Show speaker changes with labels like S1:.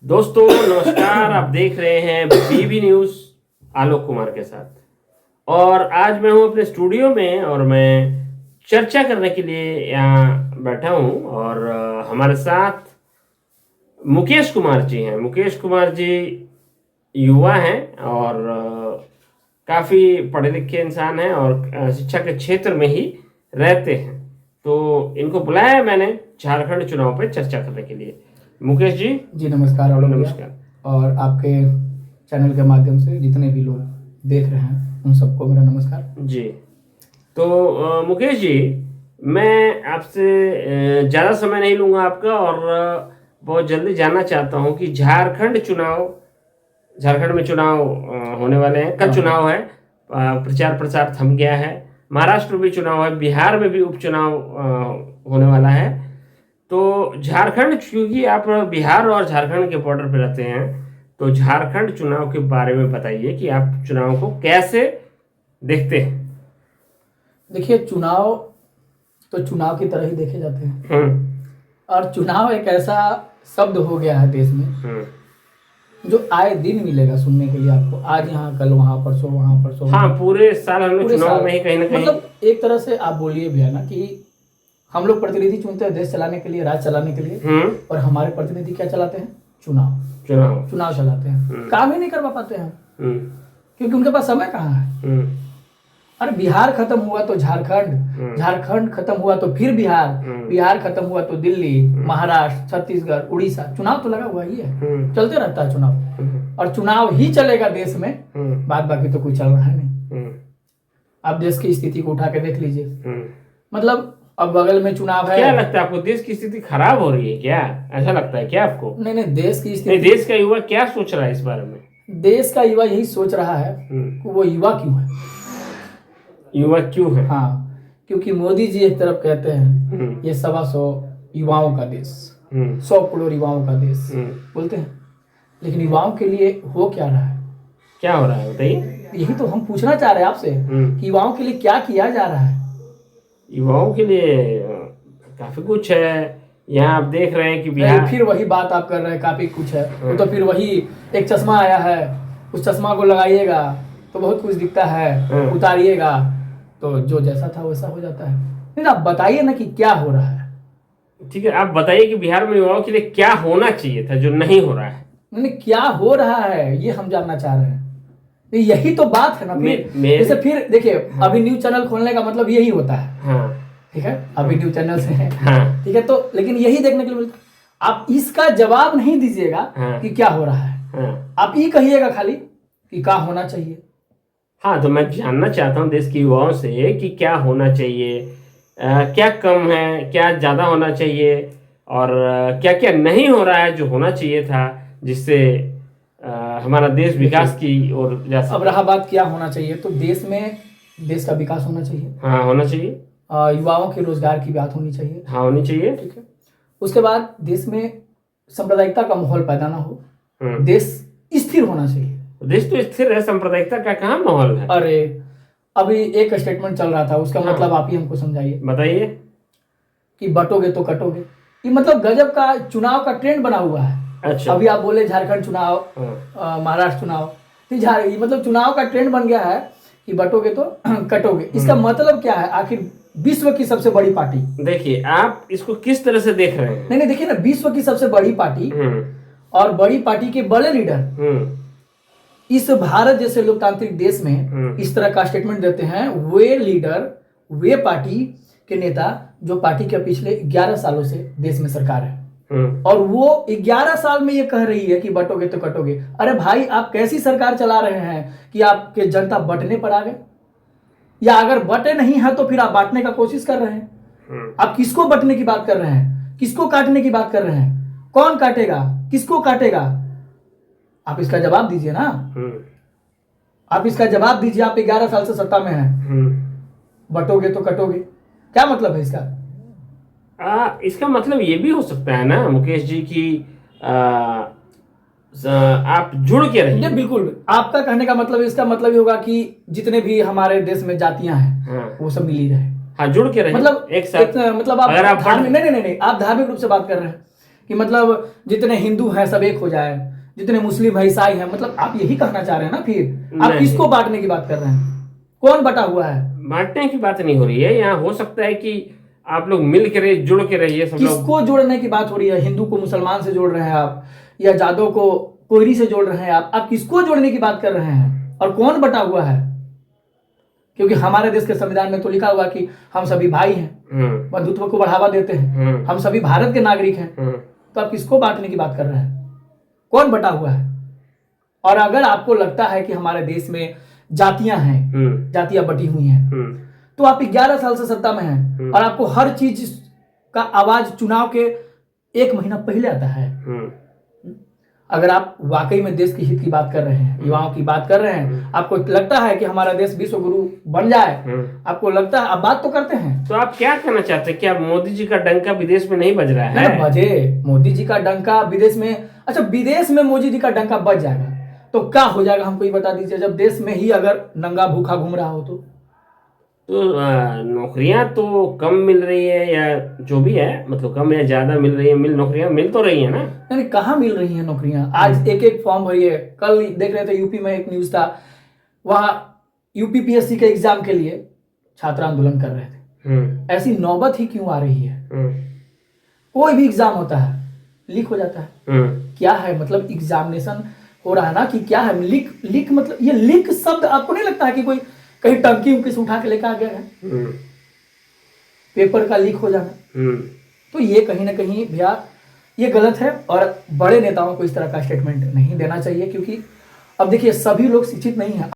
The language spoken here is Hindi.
S1: दोस्तों नमस्कार। आप देख रहे हैं बीबी न्यूज़ आलोक कुमार के साथ, और आज मैं हूं अपने स्टूडियो में और मैं चर्चा करने के लिए यहाँ बैठा हूं। और हमारे साथ मुकेश कुमार जी हैं। मुकेश कुमार जी युवा हैं और काफ़ी पढ़े लिखे इंसान हैं और शिक्षा के क्षेत्र में ही रहते हैं। तो इनको बुलाया है मैंने झारखंड चुनाव पर चर्चा करने के लिए। मुकेश जी
S2: नमस्कार। और
S1: नमस्कार।
S2: और आपके चैनल के माध्यम से जितने भी लोग देख रहे हैं उन सबको मेरा नमस्कार
S1: जी। तो मुकेश जी, मैं आपसे ज़्यादा समय नहीं लूँगा आपका और बहुत जल्दी जानना चाहता हूँ कि झारखंड में चुनाव होने वाले हैं। कल चुनाव है, प्रचार प्रसार थम गया है। महाराष्ट्र में भी चुनाव है, बिहार में भी उपचुनाव होने वाला है। तो झारखंड, क्योंकि आप बिहार और झारखंड के बॉर्डर पे रहते हैं, तो झारखंड चुनाव के बारे में बताइए कि आप चुनाव को कैसे देखते हैं।
S2: देखिए, चुनाव तो चुनाव की तरह ही देखे जाते हैं और चुनाव एक ऐसा शब्द हो गया है देश में जो आए दिन मिलेगा सुनने के लिए आपको। आज यहाँ, कल वहाँ, परसों वहाँ, परसों।
S1: हाँ, पूरे साल हम लोग चुनाव में ही कहीं ना कहीं,
S2: मतलब एक तरह से आप बोलिए भैया ना कि हम लोग प्रतिनिधि चुनते हैं देश चलाने के लिए, राज्य चलाने के लिए, और हमारे प्रतिनिधि क्या चलाते हैं? चुनाव चलाते हैं। काम ही नहीं करवा पाते हैं क्योंकि उनके पास समय कहाँ है। अरे बिहार खत्म हुआ तो झारखंड, झारखंड खत्म हुआ तो फिर बिहार, बिहार खत्म हुआ तो दिल्ली, महाराष्ट्र, छत्तीसगढ़, उड़ीसा। चुनाव तो लगा हुआ ही है, चलते रहता है चुनाव, और चुनाव ही चलेगा देश में। बात बाकी तो कुछ चल रहा है नहीं। आप देश की स्थिति को उठा के देख लीजिए। मतलब अब बगल में चुनाव है।
S1: क्या लगता है आपको, देश की स्थिति खराब हो रही है क्या? ऐसा लगता है क्या आपको?
S2: नहीं, देश की स्थिति,
S1: देश का युवा क्या सोच रहा है इस बारे में?
S2: देश का युवा यही सोच रहा है कि वो युवा क्यों है।
S1: युवा क्यों है?
S2: हाँ, क्योंकि मोदी जी एक तरफ कहते हैं ये 125 युवाओं का देश, 100 करोड़ युवाओं का देश बोलते हैं, लेकिन युवाओं के लिए हो क्या रहा है?
S1: क्या हो रहा है बताइए।
S2: यही तो हम पूछना चाह रहे हैं आपसे कि युवाओं के लिए क्या किया जा रहा है।
S1: युवाओं के लिए काफी कुछ है। यहाँ आप देख रहे हैं कि बिहार,
S2: फिर वही बात आप कर रहे हैं, काफी कुछ है। वो तो फिर वही एक चश्मा आया है, उस चश्मा को लगाइएगा तो बहुत कुछ दिखता है, उतारिएगा तो जो जैसा था वैसा हो जाता है। फिर आप बताइए ना कि क्या हो रहा है।
S1: ठीक है, आप बताइए कि बिहार में युवाओं के लिए क्या होना चाहिए था जो नहीं हो रहा है।
S2: नहीं, क्या हो रहा है ये हम जानना चाह रहे हैं। यही तो बात है ना। जैसे फिर देखिए, अभी न्यूज चैनल खोलने का मतलब यही होता है। ठीक है, अभी न्यूज चैनल से है। ठीक है, तो लेकिन यही देखने के लिए मिलता है। आप इसका जवाब नहीं दीजिएगा कि क्या हो रहा है, आप ये कहिएगा खाली कि क्या होना चाहिए।
S1: हाँ, तो मैं जानना चाहता हूँ देश के युवाओं से कि क्या होना चाहिए, क्या कम है, क्या ज्यादा होना चाहिए, और क्या क्या नहीं हो रहा है जो होना चाहिए था, जिससे हमारा देश विकास की ओर जा सके।
S2: अब रहा बात क्या होना चाहिए, तो देश का विकास होना चाहिए।
S1: हाँ, होना चाहिए।
S2: युवाओं के रोजगार की बात होनी चाहिए।
S1: हाँ, होनी चाहिए।
S2: ठीक है, उसके बाद देश में सांप्रदायिकता का माहौल पैदा ना हो, देश स्थिर होना चाहिए।
S1: देश तो स्थिर है, सांप्रदायिकता का कहाँ माहौल है?
S2: अरे अभी एक स्टेटमेंट चल रहा था, उसका मतलब आप ही हमको समझाइए।
S1: बताइए। कि
S2: बटोगे तो कटोगे, ये मतलब गजब का चुनाव का ट्रेंड बना हुआ है।
S1: अच्छा।
S2: अभी आप बोले झारखंड चुनाव, महाराष्ट्र चुनाव, तो मतलब चुनाव का ट्रेंड बन गया है कि बटोगे तो कटोगे। इसका मतलब क्या है? आखिर विश्व की सबसे बड़ी पार्टी,
S1: देखिए आप इसको किस तरह से देख रहे हैं।
S2: नहीं देखिए ना, विश्व की सबसे बड़ी पार्टी और बड़ी पार्टी के बड़े लीडर इस भारत जैसे लोकतांत्रिक देश में इस तरह का स्टेटमेंट देते हैं। वे लीडर, वे पार्टी के नेता जो पार्टी के पिछले 11 सालों से देश में सरकार है, और वो 11 साल में ये कह रही है कि बटोगे तो कटोगे। अरे भाई, आप कैसी सरकार चला रहे हैं कि आपके जनता बंटने पर आ गए? या अगर बटे नहीं है तो फिर आप बांटने का कोशिश कर रहे हैं। आप किसको बंटने की बात कर रहे हैं? किसको काटने की बात कर रहे हैं? कौन काटेगा, किसको काटेगा? आप इसका जवाब दीजिए ना। आप इसका जवाब दीजिए। आप 11 साल से सत्ता में हैं, बटोगे तो कटोगे, क्या मतलब है इसका?
S1: इसका मतलब ये भी हो सकता है ना मुकेश जी की आप जुड़ के रहिए।
S2: बिल्कुल, आपका कहने का मतलब, इसका मतलब ये होगा कि जितने भी हमारे देश में जातियां हैं वो सब मिली रहे।
S1: हाँ, जुड़ के रहिए,
S2: मतलब
S1: एक साथ।
S2: मतलब आप धार्मिक, नहीं, आप धार्मिक रूप से बात कर रहे हैं। कि मतलब जितने हिंदू हैं सब एक हो जाए, जितने मुस्लिम है ईसाई हैं, मतलब आप यही कहना चाह रहे हैं ना? फिर आप
S1: नहीं।
S2: किसको बांटने की बात कर रहे हैं? कौन बटा हुआ है?
S1: बांटने की बात नहीं हो रही है, यहाँ हो सकता है कि आप लोग मिल के रहिए, जुड़ के रहिए सब लोग।
S2: किसको जोड़ने की बात हो रही है? हिंदू को मुसलमान से जोड़ रहे हैं आप, या जादव को कोयरी से जोड़ रहे हैं आप किसको जोड़ने की बात कर रहे हैं? और कौन बटा हुआ है? क्योंकि हमारे देश के संविधान में तो लिखा हुआ कि हम सभी भाई हैं, बंधुत्व को बढ़ावा देते हैं, हम सभी भारत के नागरिक हैं। तो आप किसको बांटने की बात कर रहे हैं? कौन बटा हुआ है? और अगर आपको लगता है कि हमारे देश में जातियां हैं, जातियां बटी हुई हैं, तो आप 11 साल से सत्ता में हैं और आपको हर चीज का आवाज चुनाव के 1 महीना पहले आता है। अगर आप वाकई में देश के हित की बात कर रहे हैं, युवाओं की बात कर रहे हैं, आपको लगता है कि हमारा देश विश्व गुरु बन जाए, आपको लगता है, आप बात तो करते हैं।
S1: तो आप क्या कहना चाहते हैं? क्या मोदी जी का डंका विदेश में नहीं बज रहा है?
S2: बजे मोदी जी का डंका विदेश में। अच्छा, विदेश में मोदी जी का डंका बज जाएगा तो क्या हो जाएगा हमको ये बता दीजिए, जब देश में ही अगर नंगा भूखा घूम रहा हो तो
S1: नौकरियां तो कम मिल रही है, या जो भी है, मतलब कम या ज्यादा मिल रही है, नौकरियां मिल तो रही है ना?
S2: नहीं, कहाँ मिल रही हैं नौकरियां? आज एक फॉर्म भरिए। कल देख रहे थे यूपी में एक न्यूज था, वहां यूपीपीएससी के एग्जाम के लिए छात्र आंदोलन कर रहे थे। ऐसी नौबत ही क्यों आ रही है? कोई भी एग्जाम होता है लीक हो जाता है। क्या है मतलब? एग्जामिनेशन हो रहा है ना, कि क्या है लीक मतलब ये लीक शब्द आपको नहीं लगता है कि कोई कहीं टंकी उनकी से उठा के लेकर आ गया है? पेपर का लीक हो जाना, तो ये कहीं ना कहीं भैया ये गलत है। और बड़े नेताओं को इस तरह का स्टेटमेंट नहीं देना चाहिए, क्योंकि अब देखिए सभी लोग शिक्षित नहीं है।